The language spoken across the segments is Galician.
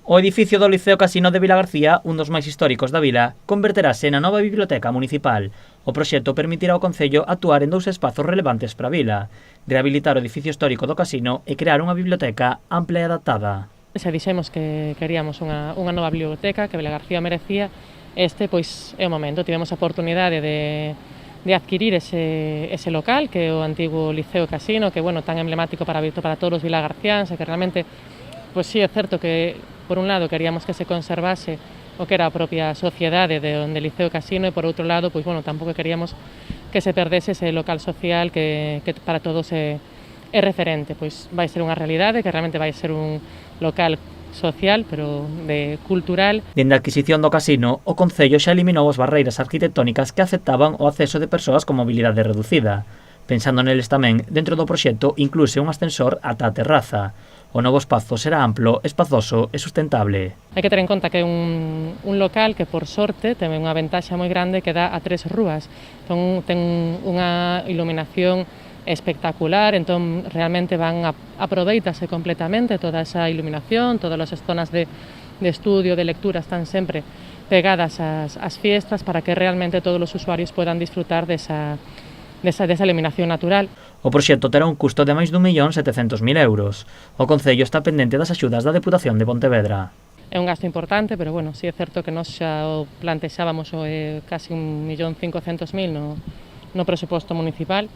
O edificio do Liceo Casino de Vilagarcía, un dos máis históricos da vila, converterase na nova biblioteca municipal. O proxecto permitirá ao Concello actuar en dous espazos relevantes para a vila: rehabilitar o edificio histórico do Casino e crear unha biblioteca ampla e adaptada. Xa dixemos que queríamos unha nova biblioteca, que Vilagarcía merecía. Pois, é o momento. Tivemos a oportunidade de adquirir ese local, que é o antigo Liceo Casino, que é tan emblemático para todos os vilagarciáns, e que realmente, pois sí, é certo que, por un lado, queríamos que se conservase o que era a propia sociedade de onde Liceo Casino, e por outro lado, pois, tampouco queríamos que se perdese ese local social que para todos é referente. Pois vai ser unha realidade, que realmente vai ser un local social, pero cultural. Dende a adquisición do Casino, o Concello xa eliminou as barreiras arquitectónicas que afectaban o acceso de persoas con mobilidade reducida. Pensando neles tamén, dentro do proxecto inclúese un ascensor ata a terraza. O novo espazo será amplo, espazoso e sustentable. Hai que ter en conta que é un local que, por sorte, ten unha ventaxa moi grande que dá a 3 rúas. Ten unha iluminación espectacular, entón realmente aproveitase completamente toda esa iluminación, todas as zonas de estudio, de lectura, están sempre pegadas ás fiestas para que realmente todos os usuarios podan disfrutar desa iluminación natural. O proxecto terá un custo de máis de 1.700.000 euros. O Concello está pendente das axudas da Deputación de Pontevedra. É un gasto importante, pero sí é certo que nós xa o plantexábamos casi 1.500.000 no presuposto municipal.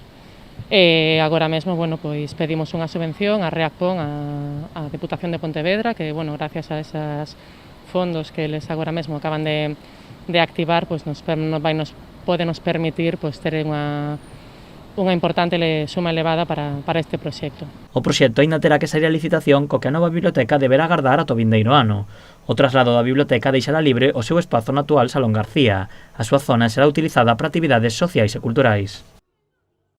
E agora mesmo, pois pedimos unha subvención a Reacpon, a Deputación de Pontevedra, que, gracias a esos fondos que eles agora mesmo acaban de activar, pois nos permitir pois ter unha importante suma elevada para este proxecto. O proxecto aínda terá que sair a licitación, co que a nova biblioteca deberá agardar ata o vindeiro ano. O traslado da biblioteca deixará libre o seu espazo no actual Salón García. A súa zona será utilizada para actividades sociais e culturais.